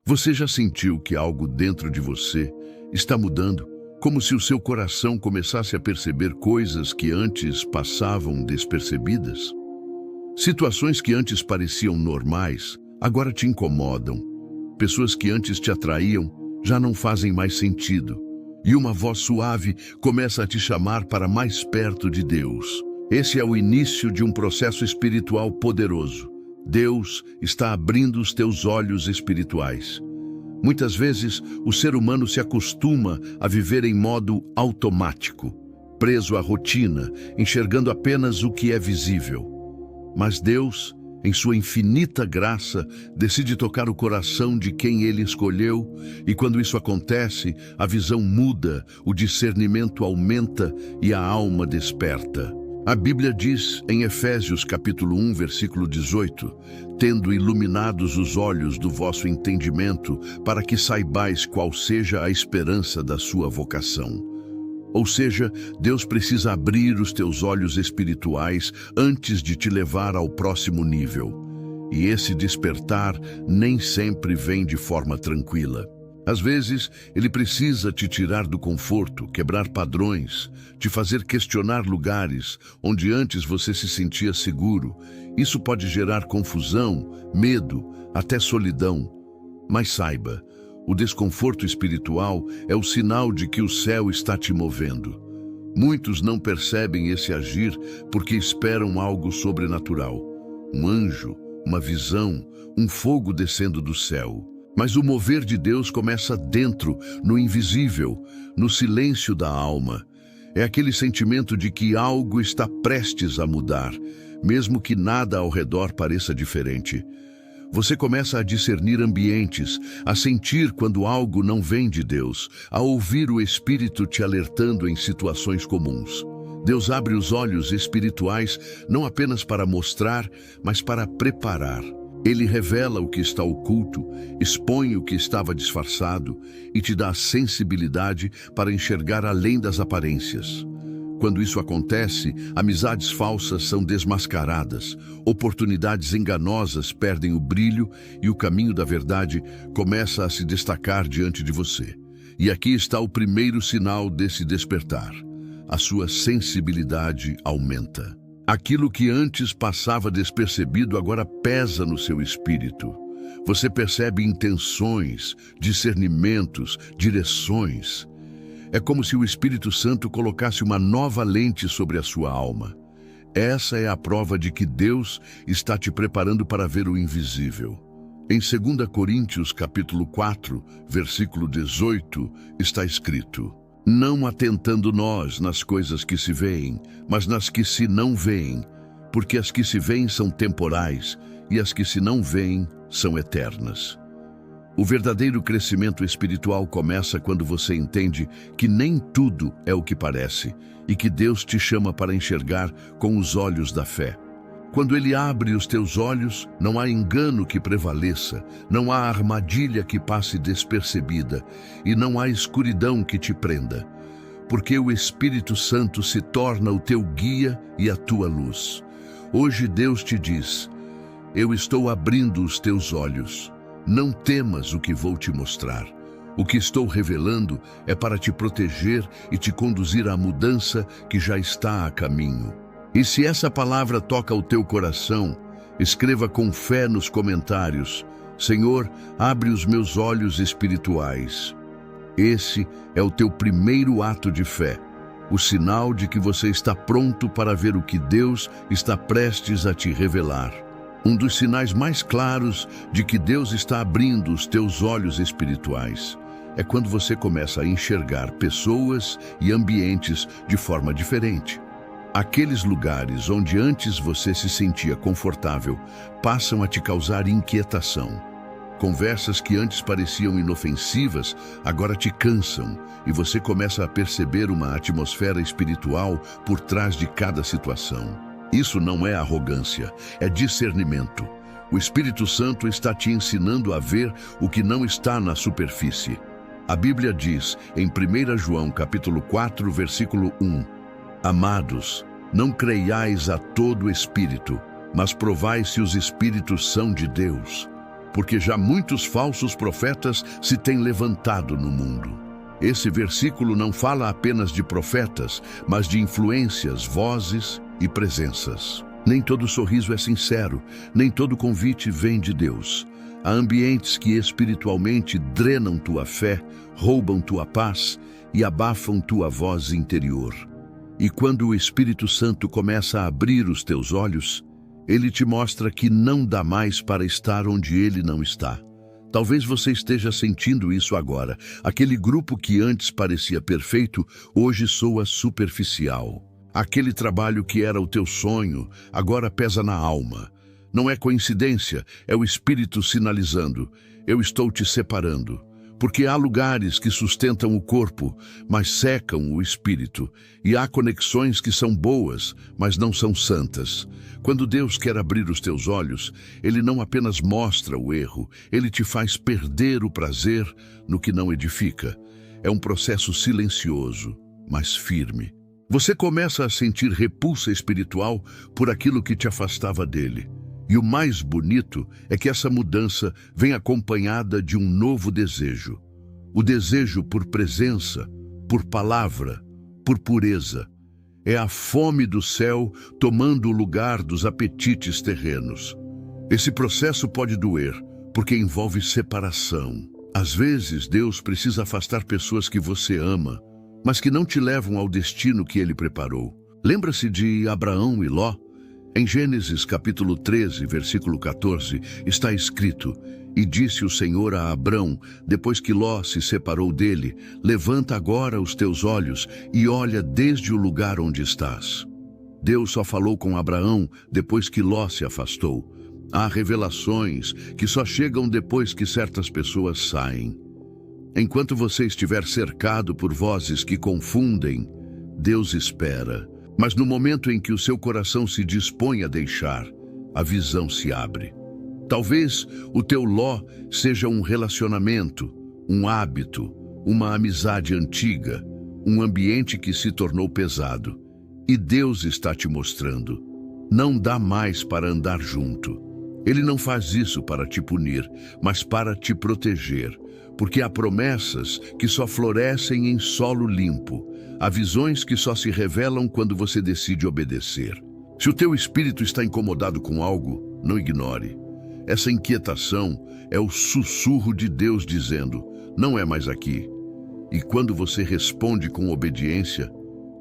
Você já sentiu que algo dentro de você está mudando, como se o seu coração começasse a perceber coisas que antes passavam despercebidas? Situações que antes pareciam normais, agora te incomodam. Pessoas que antes te atraíam já não fazem mais sentido. E uma voz suave começa a te chamar para mais perto de Deus. Esse é o início de um processo espiritual poderoso. Deus está abrindo os teus olhos espirituais. Muitas vezes, o ser humano se acostuma a viver em modo automático, preso à rotina, enxergando apenas o que é visível. Mas Deus, em sua infinita graça, decide tocar o coração de quem Ele escolheu, e quando isso acontece, a visão muda, o discernimento aumenta e a alma desperta. A Bíblia diz em Efésios capítulo 1, versículo 18, tendo iluminados os olhos do vosso entendimento, para que saibais qual seja a esperança da sua vocação. Ou seja, Deus precisa abrir os teus olhos espirituais antes de te levar ao próximo nível. E esse despertar nem sempre vem de forma tranquila. Às vezes, Ele precisa te tirar do conforto, quebrar padrões, te fazer questionar lugares onde antes você se sentia seguro. Isso pode gerar confusão, medo, até solidão. Mas saiba, o desconforto espiritual é o sinal de que o céu está te movendo. Muitos não percebem esse agir porque esperam algo sobrenatural. Um anjo, uma visão, um fogo descendo do céu. Mas o mover de Deus começa dentro, no invisível, no silêncio da alma. É aquele sentimento de que algo está prestes a mudar, mesmo que nada ao redor pareça diferente. Você começa a discernir ambientes, a sentir quando algo não vem de Deus, a ouvir o Espírito te alertando em situações comuns. Deus abre os olhos espirituais não apenas para mostrar, mas para preparar. Ele revela o que está oculto, expõe o que estava disfarçado e te dá a sensibilidade para enxergar além das aparências. Quando isso acontece, amizades falsas são desmascaradas, oportunidades enganosas perdem o brilho e o caminho da verdade começa a se destacar diante de você. E aqui está o primeiro sinal desse despertar. A sua sensibilidade aumenta. Aquilo que antes passava despercebido agora pesa no seu espírito. Você percebe intenções, discernimentos, direções. É como se o Espírito Santo colocasse uma nova lente sobre a sua alma. Essa é a prova de que Deus está te preparando para ver o invisível. Em 2 Coríntios capítulo 4, versículo 18, está escrito: não atentando nós nas coisas que se veem, mas nas que se não veem, porque as que se veem são temporais e as que se não veem são eternas. O verdadeiro crescimento espiritual começa quando você entende que nem tudo é o que parece e que Deus te chama para enxergar com os olhos da fé. Quando Ele abre os teus olhos, não há engano que prevaleça, não há armadilha que passe despercebida e não há escuridão que te prenda, porque o Espírito Santo se torna o teu guia e a tua luz. Hoje Deus te diz: eu estou abrindo os teus olhos. Não temas o que vou te mostrar. O que estou revelando é para te proteger e te conduzir à mudança que já está a caminho. E se essa palavra toca o teu coração, escreva com fé nos comentários: Senhor, abre os meus olhos espirituais. Esse é o teu primeiro ato de fé, o sinal de que você está pronto para ver o que Deus está prestes a te revelar. Um dos sinais mais claros de que Deus está abrindo os teus olhos espirituais é quando você começa a enxergar pessoas e ambientes de forma diferente. Aqueles lugares onde antes você se sentia confortável passam a te causar inquietação. Conversas que antes pareciam inofensivas agora te cansam e você começa a perceber uma atmosfera espiritual por trás de cada situação. Isso não é arrogância, é discernimento. O Espírito Santo está te ensinando a ver o que não está na superfície. A Bíblia diz em 1 João capítulo 4, versículo 1: Amados, não creiais a todo espírito, mas provai se os espíritos são de Deus, porque já muitos falsos profetas se têm levantado no mundo. Esse versículo não fala apenas de profetas, mas de influências, vozes e presenças. Nem todo sorriso é sincero, nem todo convite vem de Deus. Há ambientes que espiritualmente drenam tua fé, roubam tua paz e abafam tua voz interior. E quando o Espírito Santo começa a abrir os teus olhos, ele te mostra que não dá mais para estar onde ele não está. Talvez você esteja sentindo isso agora. Aquele grupo que antes parecia perfeito, hoje soa superficial. Aquele trabalho que era o teu sonho, agora pesa na alma. Não é coincidência, é o Espírito sinalizando: eu estou te separando. Porque há lugares que sustentam o corpo, mas secam o espírito. E há conexões que são boas, mas não são santas. Quando Deus quer abrir os teus olhos, Ele não apenas mostra o erro, Ele te faz perder o prazer no que não edifica. É um processo silencioso, mas firme. Você começa a sentir repulsa espiritual por aquilo que te afastava dele. E o mais bonito é que essa mudança vem acompanhada de um novo desejo. O desejo por presença, por palavra, por pureza. É a fome do céu tomando o lugar dos apetites terrenos. Esse processo pode doer, porque envolve separação. Às vezes, Deus precisa afastar pessoas que você ama, mas que não te levam ao destino que Ele preparou. Lembra-se de Abraão e Ló? Em Gênesis capítulo 13, versículo 14, está escrito: E disse o Senhor a Abrão, depois que Ló se separou dele: Levanta agora os teus olhos e olha desde o lugar onde estás. Deus só falou com Abraão depois que Ló se afastou. Há revelações que só chegam depois que certas pessoas saem. Enquanto você estiver cercado por vozes que confundem, Deus espera. Mas no momento em que o seu coração se dispõe a deixar, a visão se abre. Talvez o teu Ló seja um relacionamento, um hábito, uma amizade antiga, um ambiente que se tornou pesado. E Deus está te mostrando: não dá mais para andar junto. Ele não faz isso para te punir, mas para te proteger. Porque há promessas que só florescem em solo limpo. Há visões que só se revelam quando você decide obedecer. Se o teu espírito está incomodado com algo, não ignore. Essa inquietação é o sussurro de Deus dizendo: não é mais aqui. E quando você responde com obediência,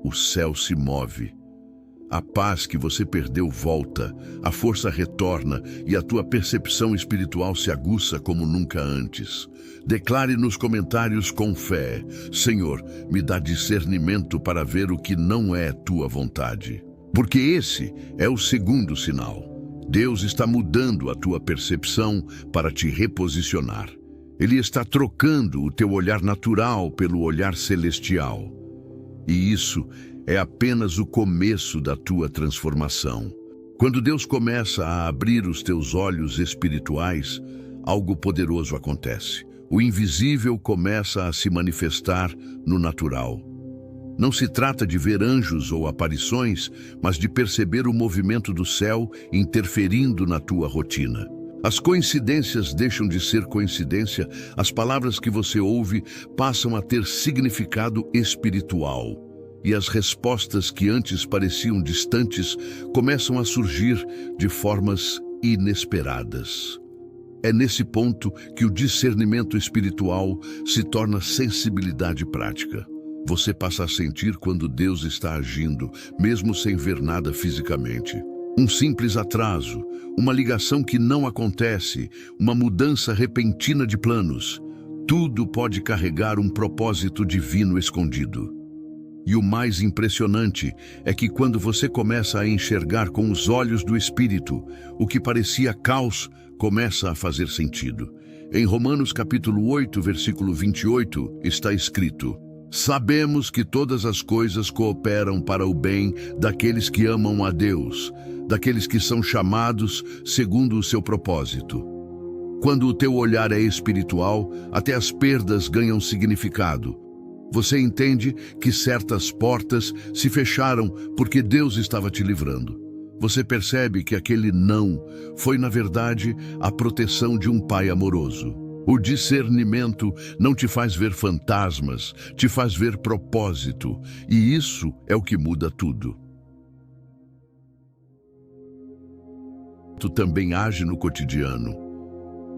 o céu se move. A paz que você perdeu volta, a força retorna e a tua percepção espiritual se aguça como nunca antes. Declare nos comentários com fé: Senhor, me dá discernimento para ver o que não é tua vontade. Porque esse é o segundo sinal. Deus está mudando a tua percepção para te reposicionar. Ele está trocando o teu olhar natural pelo olhar celestial. E isso é apenas o começo da tua transformação. Quando Deus começa a abrir os teus olhos espirituais, algo poderoso acontece. O invisível começa a se manifestar no natural. Não se trata de ver anjos ou aparições, mas de perceber o movimento do céu interferindo na tua rotina. As coincidências deixam de ser coincidência, as palavras que você ouve passam a ter significado espiritual. E as respostas que antes pareciam distantes começam a surgir de formas inesperadas. É nesse ponto que o discernimento espiritual se torna sensibilidade prática. Você passa a sentir quando Deus está agindo, mesmo sem ver nada fisicamente. Um simples atraso, uma ligação que não acontece, uma mudança repentina de planos. Tudo pode carregar um propósito divino escondido. E o mais impressionante é que quando você começa a enxergar com os olhos do Espírito, o que parecia caos começa a fazer sentido. Em Romanos capítulo 8, versículo 28, está escrito: Sabemos que todas as coisas cooperam para o bem daqueles que amam a Deus, daqueles que são chamados segundo o seu propósito. Quando o teu olhar é espiritual, até as perdas ganham significado. Você entende que certas portas se fecharam porque Deus estava te livrando. você percebe que aquele não foi, na verdade, a proteção de um pai amoroso. O discernimento não te faz ver fantasmas, te faz ver propósito, e isso é o que muda tudo. Tu também age no cotidiano.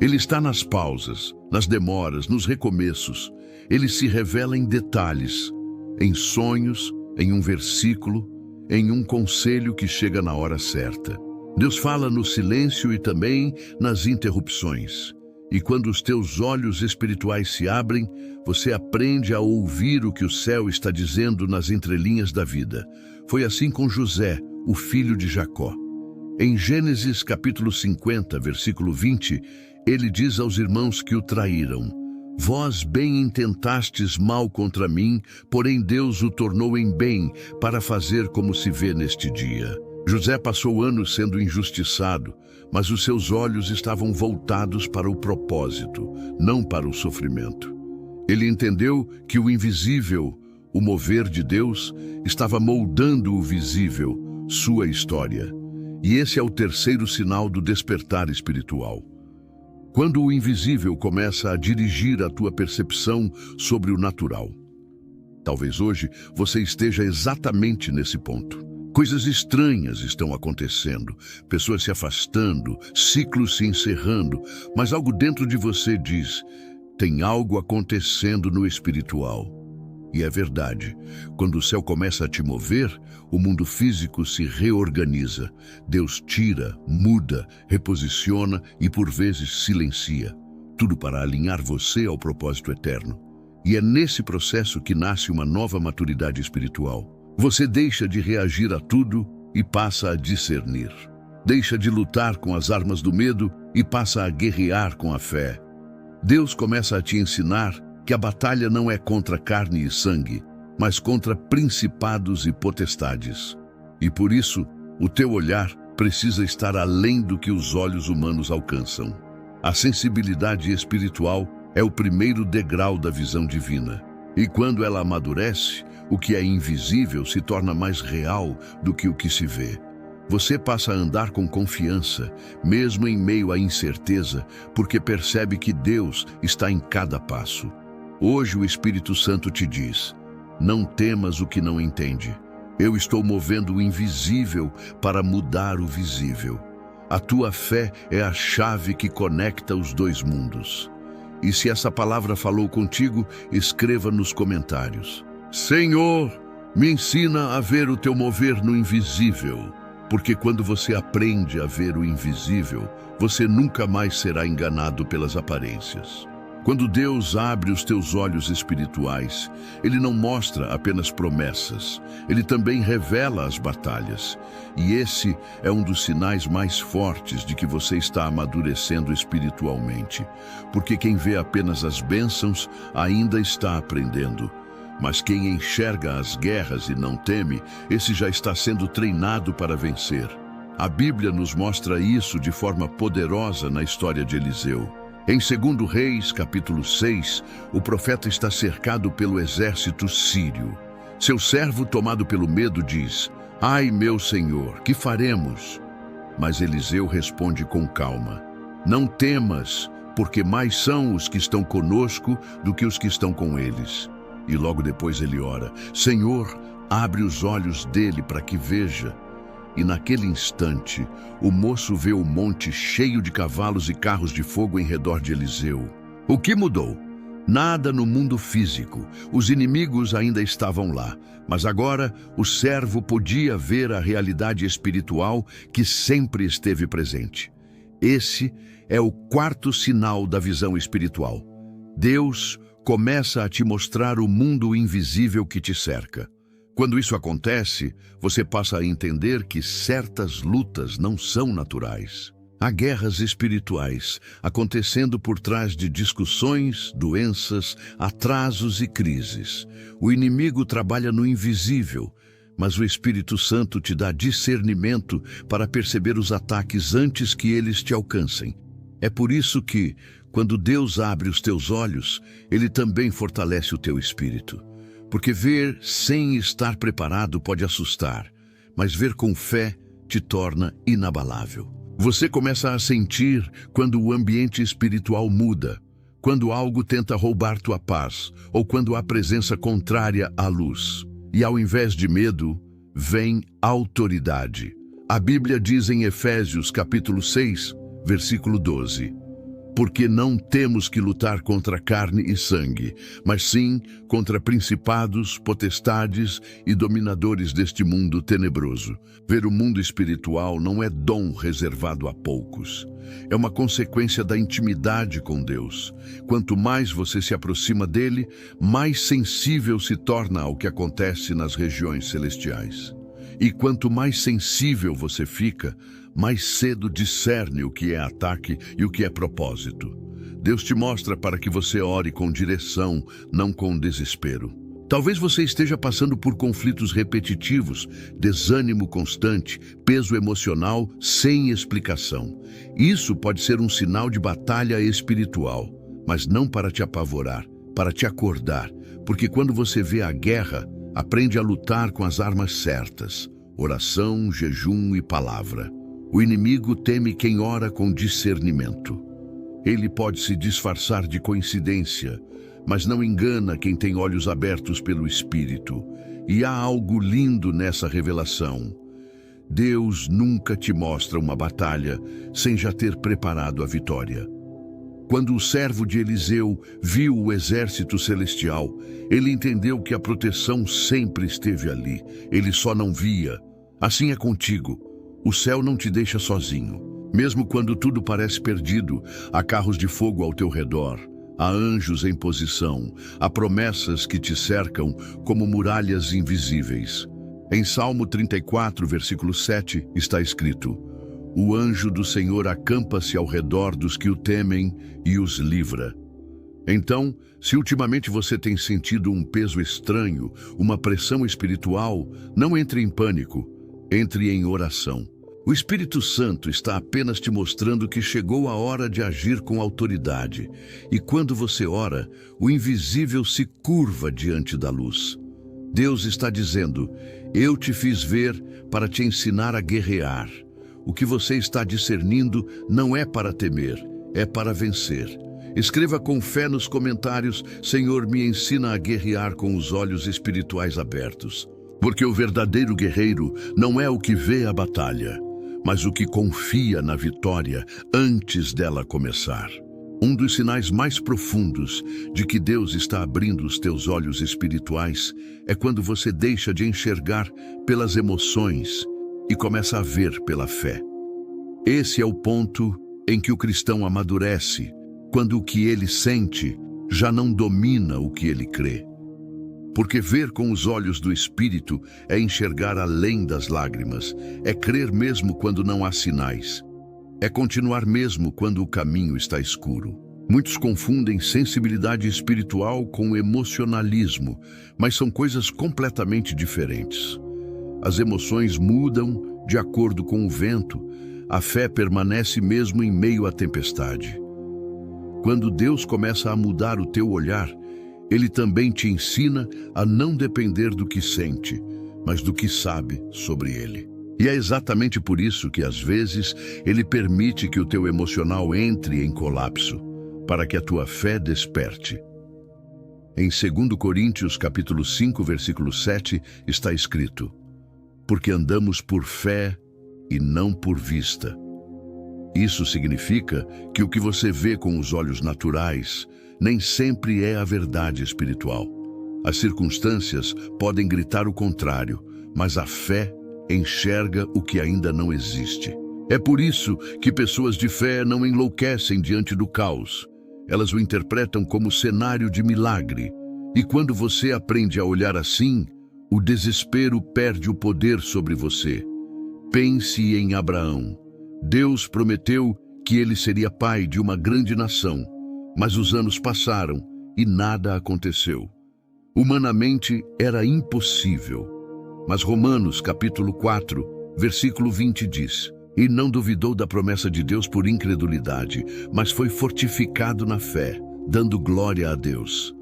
Ele está nas pausas, nas demoras, nos recomeços. Ele se revela em detalhes, em sonhos, em um versículo, em um conselho que chega na hora certa. Deus fala no silêncio e também nas interrupções. E quando os teus olhos espirituais se abrem, você aprende a ouvir o que o céu está dizendo nas entrelinhas da vida. Foi assim com José, o filho de Jacó. Em Gênesis capítulo 50, versículo 20, ele diz aos irmãos que o traíram: vós bem intentastes mal contra mim, porém Deus o tornou em bem, para fazer como se vê neste dia. José passou anos sendo injustiçado, mas os seus olhos estavam voltados para o propósito, não para o sofrimento. Ele entendeu que o invisível, o mover de Deus, estava moldando o visível, sua história. E esse é o terceiro sinal do despertar espiritual. Quando o invisível começa a dirigir a tua percepção sobre o natural. Talvez hoje você esteja exatamente nesse ponto. Coisas estranhas estão acontecendo, pessoas se afastando, ciclos se encerrando, mas algo dentro de você diz: tem algo acontecendo no espiritual. E é verdade, quando o céu começa a te mover, o mundo físico se reorganiza. Deus tira, muda, reposiciona e por vezes silencia. Tudo para alinhar você ao propósito eterno. E é nesse processo que nasce uma nova maturidade espiritual. Você deixa de reagir a tudo e passa a discernir. Deixa de lutar com as armas do medo e passa a guerrear com a fé. Deus começa a te ensinar que a batalha não é contra carne e sangue, mas contra principados e potestades. E por isso, o teu olhar precisa estar além do que os olhos humanos alcançam. A sensibilidade espiritual é o primeiro degrau da visão divina. E quando ela amadurece, o que é invisível se torna mais real do que o que se vê. Você passa a andar com confiança, mesmo em meio à incerteza, porque percebe que Deus está em cada passo. Hoje o Espírito Santo te diz: não temas o que não entende. Eu estou movendo o invisível para mudar o visível. A tua fé é a chave que conecta os dois mundos. E se essa palavra falou contigo, escreva nos comentários: Senhor, me ensina a ver o teu mover no invisível. Porque quando você aprende a ver o invisível, você nunca mais será enganado pelas aparências. Quando Deus abre os teus olhos espirituais, Ele não mostra apenas promessas, Ele também revela as batalhas. E esse é um dos sinais mais fortes de que você está amadurecendo espiritualmente. Porque quem vê apenas as bênçãos ainda está aprendendo. Mas quem enxerga as guerras e não teme, esse já está sendo treinado para vencer. A Bíblia nos mostra isso de forma poderosa na história de Eliseu. Em 2 Reis, capítulo 6, o profeta está cercado pelo exército sírio. Seu servo, tomado pelo medo, diz: Ai, meu senhor, que faremos? Mas Eliseu responde com calma: Não temas, porque mais são os que estão conosco do que os que estão com eles. E logo depois ele ora: Senhor, abre os olhos dele para que veja. E naquele instante, o moço vê o monte cheio de cavalos e carros de fogo em redor de Eliseu. O que mudou? Nada no mundo físico. Os inimigos ainda estavam lá. Mas agora, o servo podia ver a realidade espiritual que sempre esteve presente. Esse é o quarto sinal da visão espiritual. Deus começa a te mostrar o mundo invisível que te cerca. Quando isso acontece, você passa a entender que certas lutas não são naturais. Há guerras espirituais acontecendo por trás de discussões, doenças, atrasos e crises. O inimigo trabalha no invisível, mas o Espírito Santo te dá discernimento para perceber os ataques antes que eles te alcancem. É por isso que, quando Deus abre os teus olhos, Ele também fortalece o teu espírito. Porque ver sem estar preparado pode assustar, mas ver com fé te torna inabalável. Você começa a sentir quando o ambiente espiritual muda, quando algo tenta roubar tua paz, ou quando há presença contrária à luz. E ao invés de medo, vem autoridade. A Bíblia diz em Efésios capítulo 6, versículo 12: porque não temos que lutar contra carne e sangue, mas sim contra principados, potestades e dominadores deste mundo tenebroso. Ver o mundo espiritual não é dom reservado a poucos. É uma consequência da intimidade com Deus. Quanto mais você se aproxima dele, mais sensível se torna ao que acontece nas regiões celestiais. E quanto mais sensível você fica, mais cedo discerne o que é ataque e o que é propósito. Deus te mostra para que você ore com direção, não com desespero. Talvez você esteja passando por conflitos repetitivos, desânimo constante, peso emocional sem explicação. Isso pode ser um sinal de batalha espiritual, mas não para te apavorar, para te acordar, porque quando você vê a guerra, aprende a lutar com as armas certas: oração, jejum e palavra. O inimigo teme quem ora com discernimento. Ele pode se disfarçar de coincidência, mas não engana quem tem olhos abertos pelo Espírito. E há algo lindo nessa revelação. Deus nunca te mostra uma batalha sem já ter preparado a vitória. Quando o servo de Eliseu viu o exército celestial, ele entendeu que a proteção sempre esteve ali. Ele só não via. Assim é contigo. O céu não te deixa sozinho. Mesmo quando tudo parece perdido, há carros de fogo ao teu redor, há anjos em posição, há promessas que te cercam como muralhas invisíveis. Em Salmo 34, versículo 7, está escrito: o anjo do Senhor acampa-se ao redor dos que o temem e os livra. Então, se ultimamente você tem sentido um peso estranho, uma pressão espiritual, não entre em pânico, entre em oração. O Espírito Santo está apenas te mostrando que chegou a hora de agir com autoridade. E quando você ora, o invisível se curva diante da luz. Deus está dizendo: eu te fiz ver para te ensinar a guerrear. O que você está discernindo não é para temer, é para vencer. Escreva com fé nos comentários: Senhor, me ensina a guerrear com os olhos espirituais abertos. Porque o verdadeiro guerreiro não é o que vê a batalha, mas o que confia na vitória antes dela começar. Um dos sinais mais profundos de que Deus está abrindo os teus olhos espirituais é quando você deixa de enxergar pelas emoções e começa a ver pela fé. Esse é o ponto em que o cristão amadurece, quando o que ele sente já não domina o que ele crê. Porque ver com os olhos do Espírito é enxergar além das lágrimas, é crer mesmo quando não há sinais, é continuar mesmo quando o caminho está escuro. Muitos confundem sensibilidade espiritual com emocionalismo, mas são coisas completamente diferentes. As emoções mudam de acordo com o vento, a fé permanece mesmo em meio à tempestade. Quando Deus começa a mudar o teu olhar, Ele também te ensina a não depender do que sente, mas do que sabe sobre Ele. E é exatamente por isso que, às vezes, Ele permite que o teu emocional entre em colapso, para que a tua fé desperte. Em 2 Coríntios, capítulo 5, versículo 7, está escrito: porque andamos por fé e não por vista. Isso significa que o que você vê com os olhos naturais nem sempre é a verdade espiritual. As circunstâncias podem gritar o contrário, mas a fé enxerga o que ainda não existe. É por isso que pessoas de fé não enlouquecem diante do caos. Elas o interpretam como cenário de milagre. E quando você aprende a olhar assim, o desespero perde o poder sobre você. Pense em Abraão. Deus prometeu que ele seria pai de uma grande nação, mas os anos passaram e nada aconteceu. Humanamente era impossível. Mas Romanos capítulo 4, versículo 20 diz: e não duvidou da promessa de Deus por incredulidade, mas foi fortificado na fé, dando glória a Deus.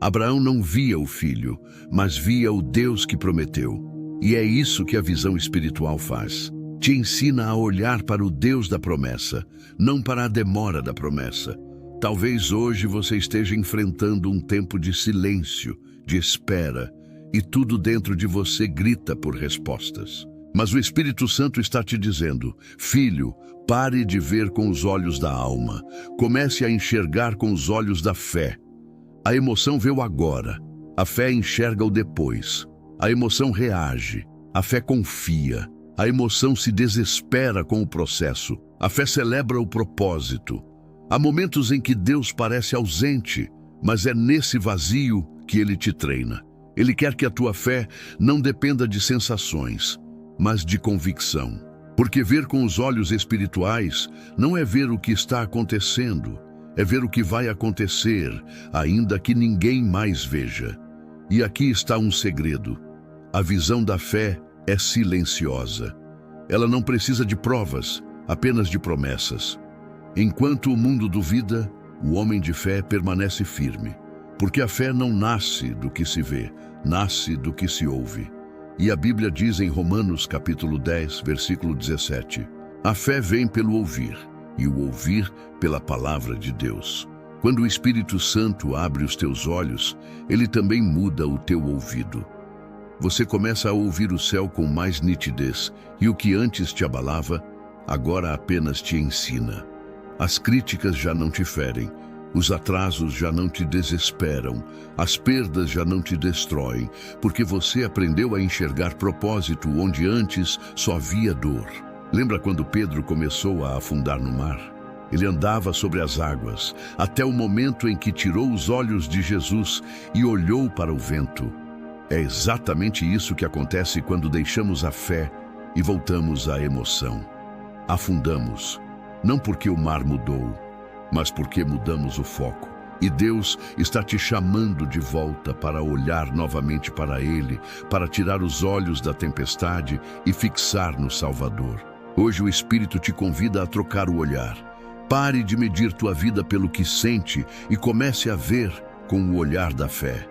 Abraão não via o filho, mas via o Deus que prometeu. E é isso que a visão espiritual faz. Te ensina a olhar para o Deus da promessa, não para a demora da promessa. Talvez hoje você esteja enfrentando um tempo de silêncio, de espera, e tudo dentro de você grita por respostas. Mas o Espírito Santo está te dizendo: filho, pare de ver com os olhos da alma. Comece a enxergar com os olhos da fé. A emoção vê o agora. A fé enxerga o depois. A emoção reage. A fé confia. A emoção se desespera com o processo. A fé celebra o propósito. Há momentos em que Deus parece ausente, mas é nesse vazio que Ele te treina. Ele quer que a tua fé não dependa de sensações, mas de convicção. Porque ver com os olhos espirituais não é ver o que está acontecendo, é ver o que vai acontecer, ainda que ninguém mais veja. E aqui está um segredo. A visão da fé é silenciosa. Ela não precisa de provas, apenas de promessas. Enquanto o mundo duvida, o homem de fé permanece firme. Porque a fé não nasce do que se vê, nasce do que se ouve. E a Bíblia diz em Romanos capítulo 10, versículo 17, a fé vem pelo ouvir, e o ouvir pela palavra de Deus. Quando o Espírito Santo abre os teus olhos, ele também muda o teu ouvido. Você começa a ouvir o céu com mais nitidez, e o que antes te abalava, agora apenas te ensina. As críticas já não te ferem, os atrasos já não te desesperam, as perdas já não te destroem, porque você aprendeu a enxergar propósito onde antes só havia dor. Lembra quando Pedro começou a afundar no mar? Ele andava sobre as águas, até o momento em que tirou os olhos de Jesus e olhou para o vento. É exatamente isso que acontece quando deixamos a fé e voltamos à emoção. Afundamos, não porque o mar mudou, mas porque mudamos o foco. E Deus está te chamando de volta para olhar novamente para Ele, para tirar os olhos da tempestade e fixar no Salvador. Hoje o Espírito te convida a trocar o olhar. Pare de medir tua vida pelo que sente e comece a ver com o olhar da fé.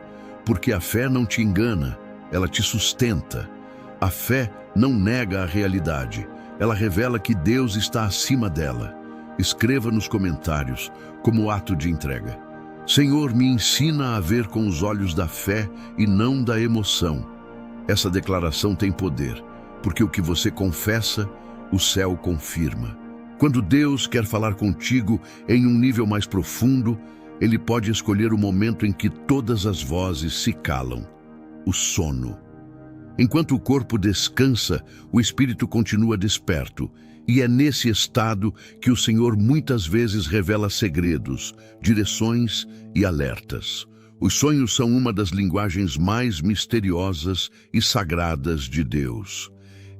Porque a fé não te engana, ela te sustenta. A fé não nega a realidade, ela revela que Deus está acima dela. Escreva nos comentários, como ato de entrega: Senhor, me ensina a ver com os olhos da fé e não da emoção. Essa declaração tem poder, porque o que você confessa, o céu confirma. Quando Deus quer falar contigo em um nível mais profundo, Ele pode escolher o momento em que todas as vozes se calam: o sono. Enquanto o corpo descansa, o espírito continua desperto. E é nesse estado que o Senhor muitas vezes revela segredos, direções e alertas. Os sonhos são uma das linguagens mais misteriosas e sagradas de Deus.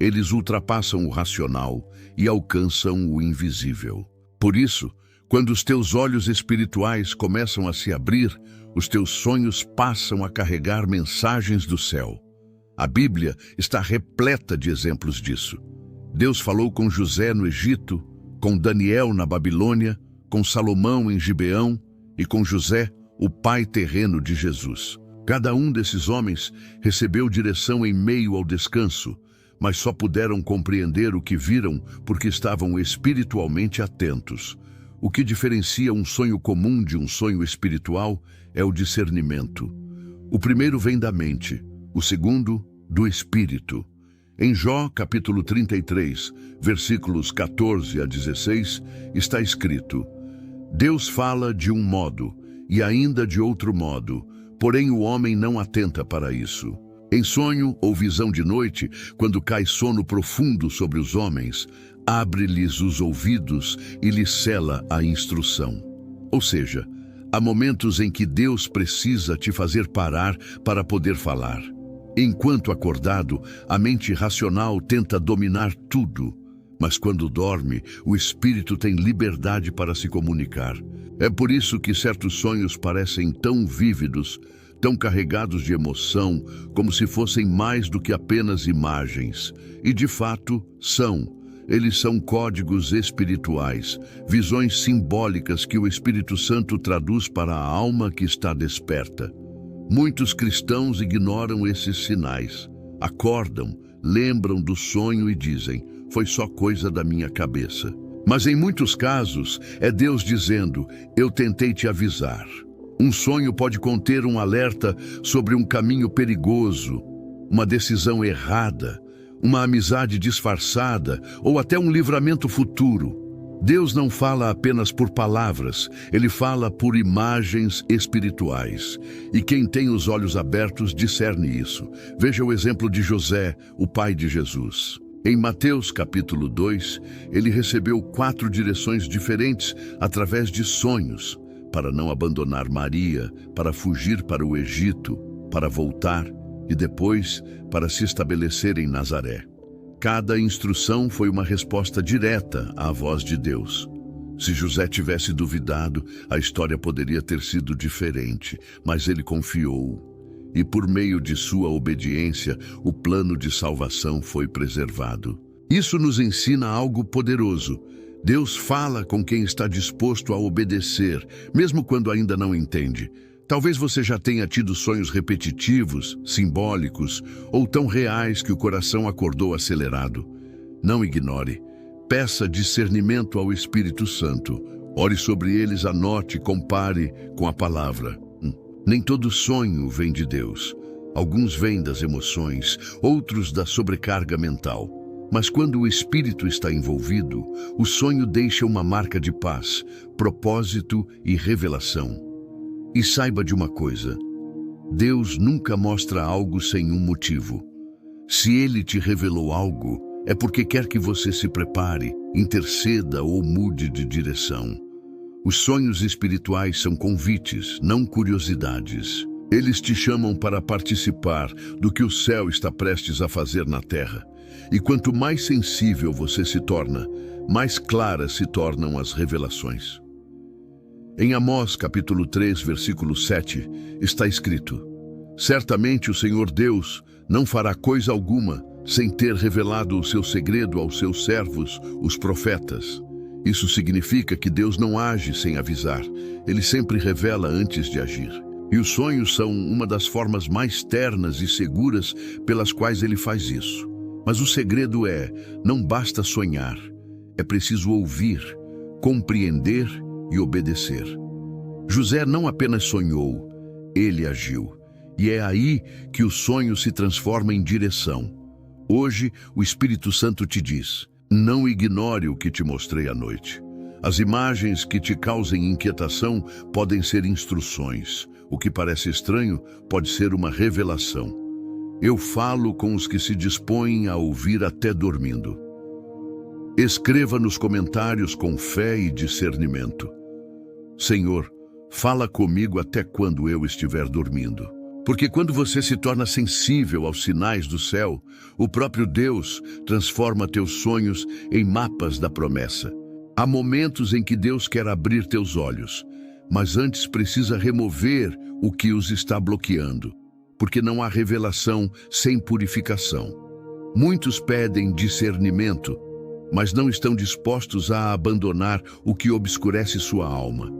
Eles ultrapassam o racional e alcançam o invisível. Por isso, quando os teus olhos espirituais começam a se abrir, os teus sonhos passam a carregar mensagens do céu. A Bíblia está repleta de exemplos disso. Deus falou com José no Egito, com Daniel na Babilônia, com Salomão em Gibeão e com José, o pai terreno de Jesus. Cada um desses homens recebeu direção em meio ao descanso, mas só puderam compreender o que viram porque estavam espiritualmente atentos. O que diferencia um sonho comum de um sonho espiritual é o discernimento. O primeiro vem da mente, o segundo, do espírito. Em Jó, capítulo 33, versículos 14 a 16, está escrito: Deus fala de um modo, e ainda de outro modo, porém o homem não atenta para isso. Em sonho ou visão de noite, quando cai sono profundo sobre os homens, abre-lhes os ouvidos e lhes cela a instrução. Ou seja, há momentos em que Deus precisa te fazer parar para poder falar. Enquanto acordado, a mente racional tenta dominar tudo, mas quando dorme, o espírito tem liberdade para se comunicar. É por isso que certos sonhos parecem tão vívidos, tão carregados de emoção, como se fossem mais do que apenas imagens. E de fato, são. Eles são códigos espirituais, visões simbólicas que o Espírito Santo traduz para a alma que está desperta. Muitos cristãos ignoram esses sinais. Acordam, lembram do sonho e dizem: foi só coisa da minha cabeça. Mas em muitos casos, é Deus dizendo: eu tentei te avisar. Um sonho pode conter um alerta sobre um caminho perigoso, uma decisão errada, uma amizade disfarçada ou até um livramento futuro. Deus não fala apenas por palavras, Ele fala por imagens espirituais. E quem tem os olhos abertos discerne isso. Veja o exemplo de José, o pai de Jesus. Em Mateus capítulo 2, ele recebeu 4 direções diferentes através de sonhos, para não abandonar Maria, para fugir para o Egito, para voltar e depois para se estabelecer em Nazaré. Cada instrução foi uma resposta direta à voz de Deus. Se José tivesse duvidado, a história poderia ter sido diferente, mas ele confiou. E por meio de sua obediência, o plano de salvação foi preservado. Isso nos ensina algo poderoso. Deus fala com quem está disposto a obedecer, mesmo quando ainda não entende. Talvez você já tenha tido sonhos repetitivos, simbólicos, ou tão reais que o coração acordou acelerado. Não ignore. Peça discernimento ao Espírito Santo. Ore sobre eles, anote e compare com a palavra. Nem todo sonho vem de Deus. Alguns vêm das emoções, outros da sobrecarga mental. Mas quando o espírito está envolvido, o sonho deixa uma marca de paz, propósito e revelação. E saiba de uma coisa: Deus nunca mostra algo sem um motivo. Se Ele te revelou algo, é porque quer que você se prepare, interceda ou mude de direção. Os sonhos espirituais são convites, não curiosidades. Eles te chamam para participar do que o céu está prestes a fazer na terra. E quanto mais sensível você se torna, mais claras se tornam as revelações. Em Amós, capítulo 3, versículo 7, está escrito: certamente o Senhor Deus não fará coisa alguma sem ter revelado o seu segredo aos seus servos, os profetas. Isso significa que Deus não age sem avisar. Ele sempre revela antes de agir. E os sonhos são uma das formas mais ternas e seguras pelas quais ele faz isso. Mas o segredo é: não basta sonhar. É preciso ouvir, compreender e obedecer. José não apenas sonhou, ele agiu. E é aí que o sonho se transforma em direção. Hoje, o Espírito Santo te diz: não ignore o que te mostrei à noite. As imagens que te causem inquietação podem ser instruções. O que parece estranho pode ser uma revelação. Eu falo com os que se dispõem a ouvir até dormindo. Escreva nos comentários com fé e discernimento: Senhor, fala comigo até quando eu estiver dormindo. Porque quando você se torna sensível aos sinais do céu, o próprio Deus transforma teus sonhos em mapas da promessa. Há momentos em que Deus quer abrir teus olhos, mas antes precisa remover o que os está bloqueando, porque não há revelação sem purificação. Muitos pedem discernimento, mas não estão dispostos a abandonar o que obscurece sua alma.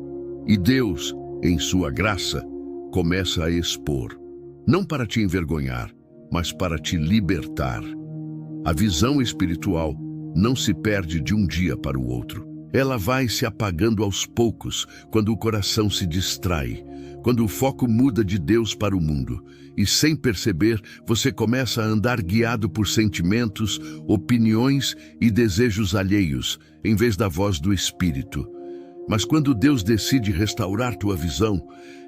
E Deus, em sua graça, começa a expor, não para te envergonhar, mas para te libertar. A visão espiritual não se perde de um dia para o outro. Ela vai se apagando aos poucos quando o coração se distrai, quando o foco muda de Deus para o mundo. E sem perceber, você começa a andar guiado por sentimentos, opiniões e desejos alheios, em vez da voz do Espírito. Mas quando Deus decide restaurar tua visão,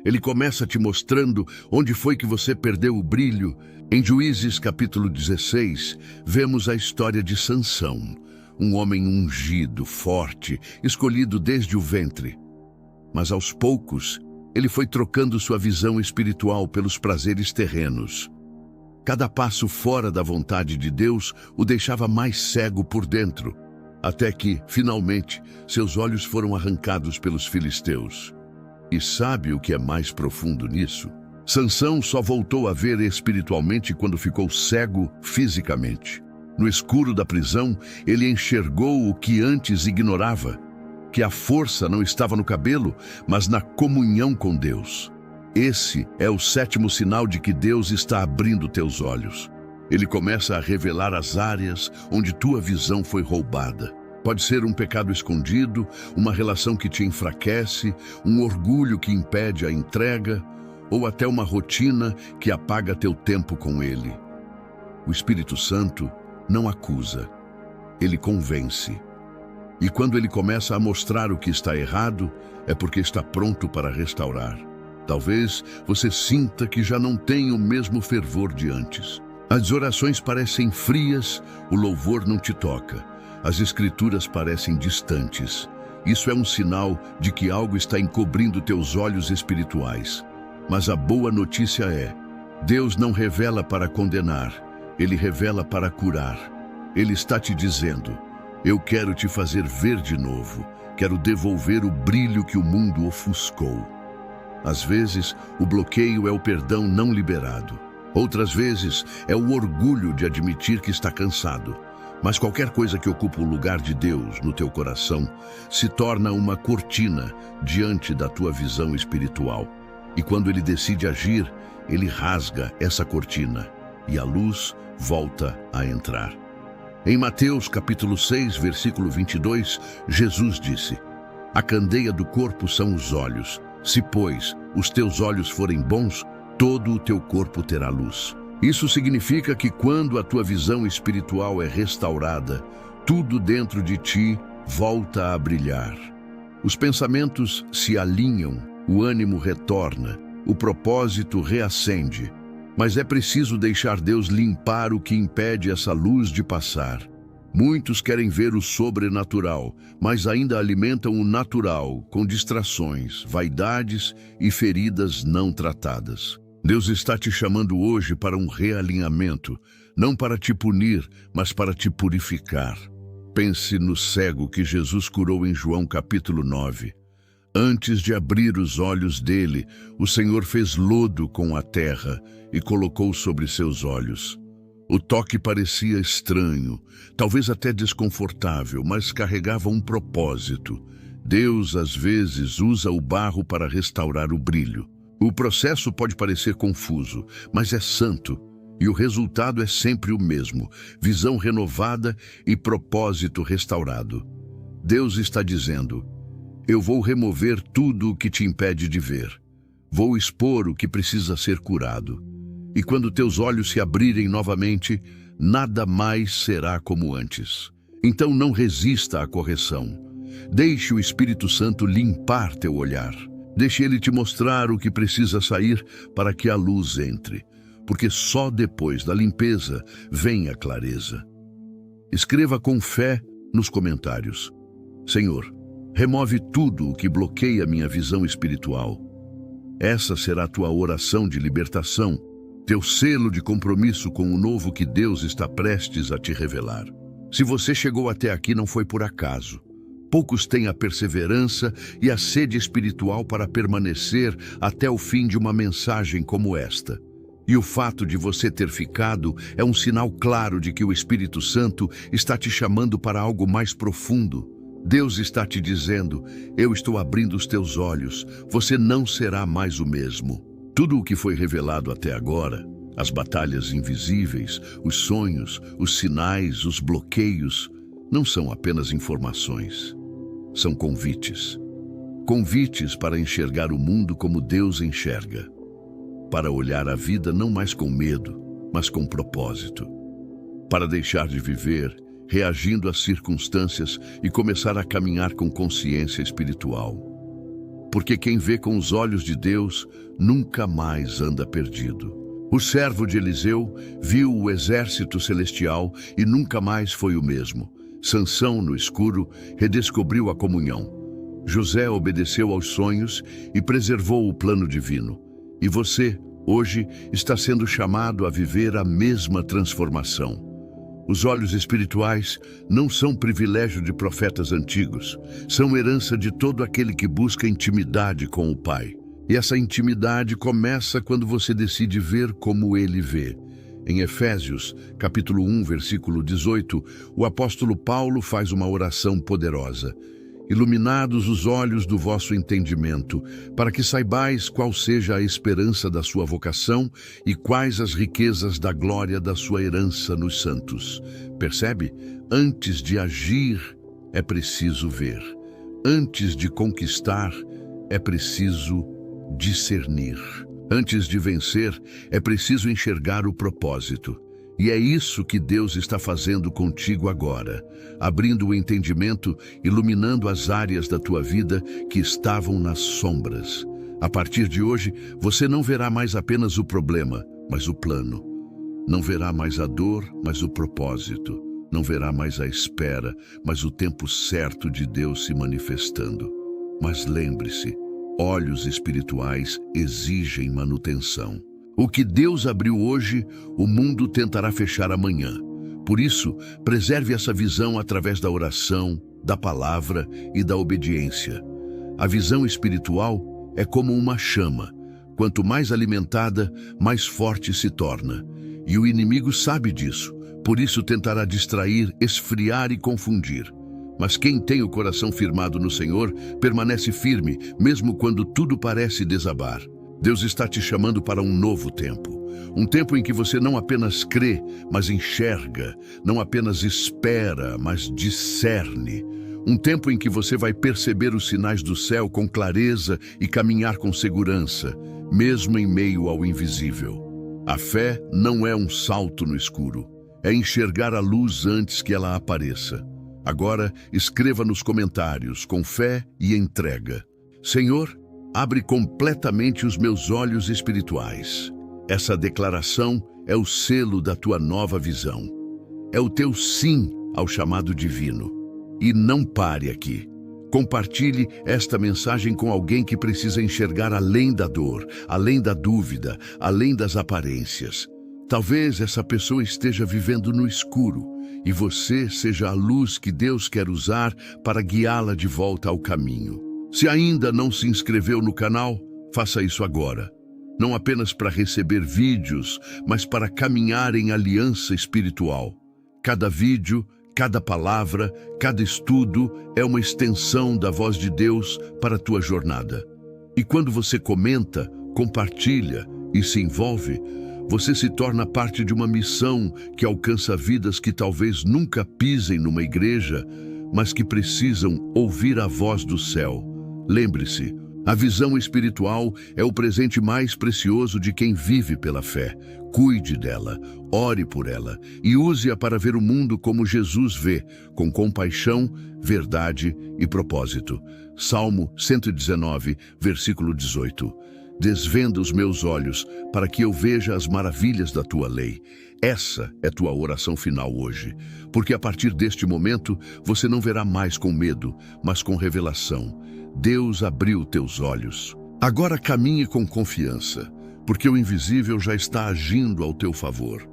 Ele começa te mostrando onde foi que você perdeu o brilho. Em Juízes capítulo 16, vemos a história de Sansão, um homem ungido, forte, escolhido desde o ventre. Mas aos poucos, ele foi trocando sua visão espiritual pelos prazeres terrenos. Cada passo fora da vontade de Deus o deixava mais cego por dentro, até que, finalmente, seus olhos foram arrancados pelos filisteus. E sabe o que é mais profundo nisso? Sansão só voltou a ver espiritualmente quando ficou cego fisicamente. No escuro da prisão, ele enxergou o que antes ignorava, que a força não estava no cabelo, mas na comunhão com Deus. Esse é o 7º sinal de que Deus está abrindo teus olhos. Ele começa a revelar as áreas onde tua visão foi roubada. Pode ser um pecado escondido, uma relação que te enfraquece, um orgulho que impede a entrega, ou até uma rotina que apaga teu tempo com Ele. O Espírito Santo não acusa, ele convence. E quando ele começa a mostrar o que está errado, é porque está pronto para restaurar. Talvez você sinta que já não tem o mesmo fervor de antes. As orações parecem frias, o louvor não te toca. As escrituras parecem distantes. Isso é um sinal de que algo está encobrindo teus olhos espirituais. Mas a boa notícia é: Deus não revela para condenar, Ele revela para curar. Ele está te dizendo: eu quero te fazer ver de novo, quero devolver o brilho que o mundo ofuscou. Às vezes, o bloqueio é o perdão não liberado. Outras vezes, é o orgulho de admitir que está cansado. Mas qualquer coisa que ocupa o lugar de Deus no teu coração se torna uma cortina diante da tua visão espiritual. E quando Ele decide agir, Ele rasga essa cortina e a luz volta a entrar. Em Mateus capítulo 6, versículo 22, Jesus disse: a candeia do corpo são os olhos. Se, pois, os teus olhos forem bons, todo o teu corpo terá luz. Isso significa que quando a tua visão espiritual é restaurada, tudo dentro de ti volta a brilhar. Os pensamentos se alinham, o ânimo retorna, o propósito reacende. Mas é preciso deixar Deus limpar o que impede essa luz de passar. Muitos querem ver o sobrenatural, mas ainda alimentam o natural com distrações, vaidades e feridas não tratadas. Deus está te chamando hoje para um realinhamento, não para te punir, mas para te purificar. Pense no cego que Jesus curou em João capítulo 9. Antes de abrir os olhos dele, o Senhor fez lodo com a terra e colocou sobre seus olhos. O toque parecia estranho, talvez até desconfortável, mas carregava um propósito. Deus, às vezes, usa o barro para restaurar o brilho. O processo pode parecer confuso, mas é santo, e o resultado é sempre o mesmo: visão renovada e propósito restaurado. Deus está dizendo: eu vou remover tudo o que te impede de ver. Vou expor o que precisa ser curado. E quando teus olhos se abrirem novamente, nada mais será como antes. Então não resista à correção. Deixe o Espírito Santo limpar teu olhar. Deixe ele te mostrar o que precisa sair para que a luz entre. Porque só depois da limpeza vem a clareza. Escreva com fé nos comentários: Senhor, remove tudo o que bloqueia minha visão espiritual. Essa será a tua oração de libertação, teu selo de compromisso com o novo que Deus está prestes a te revelar. Se você chegou até aqui, não foi por acaso. Poucos têm a perseverança e a sede espiritual para permanecer até o fim de uma mensagem como esta. E o fato de você ter ficado é um sinal claro de que o Espírito Santo está te chamando para algo mais profundo. Deus está te dizendo: eu estou abrindo os teus olhos, você não será mais o mesmo. Tudo o que foi revelado até agora, as batalhas invisíveis, os sonhos, os sinais, os bloqueios, não são apenas informações, são convites. Convites para enxergar o mundo como Deus enxerga, para olhar a vida não mais com medo, mas com propósito, para deixar de viver reagindo às circunstâncias e começar a caminhar com consciência espiritual. Porque quem vê com os olhos de Deus nunca mais anda perdido. O servo de Eliseu viu o exército celestial e nunca mais foi o mesmo. Sansão, no escuro, redescobriu a comunhão. José obedeceu aos sonhos e preservou o plano divino. E você, hoje, está sendo chamado a viver a mesma transformação. Os olhos espirituais não são privilégio de profetas antigos, são herança de todo aquele que busca intimidade com o Pai. E essa intimidade começa quando você decide ver como Ele vê. Em Efésios, capítulo 1, versículo 18, o apóstolo Paulo faz uma oração poderosa. iluminados os olhos do vosso entendimento, para que saibais qual seja a esperança da sua vocação e quais as riquezas da glória da sua herança nos santos. Percebe? Antes de agir, é preciso ver. Antes de conquistar, é preciso discernir. Antes de vencer, é preciso enxergar o propósito. E é isso que Deus está fazendo contigo agora, abrindo o entendimento, iluminando as áreas da tua vida que estavam nas sombras. A partir de hoje, você não verá mais apenas o problema, mas o plano. Não verá mais a dor, mas o propósito. Não verá mais a espera, mas o tempo certo de Deus se manifestando. Mas lembre-se, olhos espirituais exigem manutenção. O que Deus abriu hoje, o mundo tentará fechar amanhã. Por isso, preserve essa visão através da oração, da palavra e da obediência. A visão espiritual é como uma chama. Quanto mais alimentada, mais forte se torna. E o inimigo sabe disso, por isso tentará distrair, esfriar e confundir. Mas quem tem o coração firmado no Senhor, permanece firme, mesmo quando tudo parece desabar. Deus está te chamando para um novo tempo. Um tempo em que você não apenas crê, mas enxerga. Não apenas espera, mas discerne. Um tempo em que você vai perceber os sinais do céu com clareza e caminhar com segurança, mesmo em meio ao invisível. A fé não é um salto no escuro. É enxergar a luz antes que ela apareça. Agora, escreva nos comentários, com fé e entrega. Senhor, abre completamente os meus olhos espirituais. Essa declaração é o selo da tua nova visão. É o teu sim ao chamado divino. E não pare aqui. Compartilhe esta mensagem com alguém que precisa enxergar além da dor, além da dúvida, além das aparências. Talvez essa pessoa esteja vivendo no escuro e você seja a luz que Deus quer usar para guiá-la de volta ao caminho. Se ainda não se inscreveu no canal, faça isso agora. Não apenas para receber vídeos, mas para caminhar em aliança espiritual. Cada vídeo, cada palavra, cada estudo é uma extensão da voz de Deus para a tua jornada. E quando você comenta, compartilha e se envolve, você se torna parte de uma missão que alcança vidas que talvez nunca pisem numa igreja, mas que precisam ouvir a voz do céu. Lembre-se, a visão espiritual é o presente mais precioso de quem vive pela fé. Cuide dela, ore por ela e use-a para ver o mundo como Jesus vê, com compaixão, verdade e propósito. Salmo 119, versículo 18. Desvenda os meus olhos para que eu veja as maravilhas da tua lei. Essa é tua oração final hoje, porque a partir deste momento você não verá mais com medo, mas com revelação. Deus abriu teus olhos. Agora caminhe com confiança, porque o invisível já está agindo ao teu favor.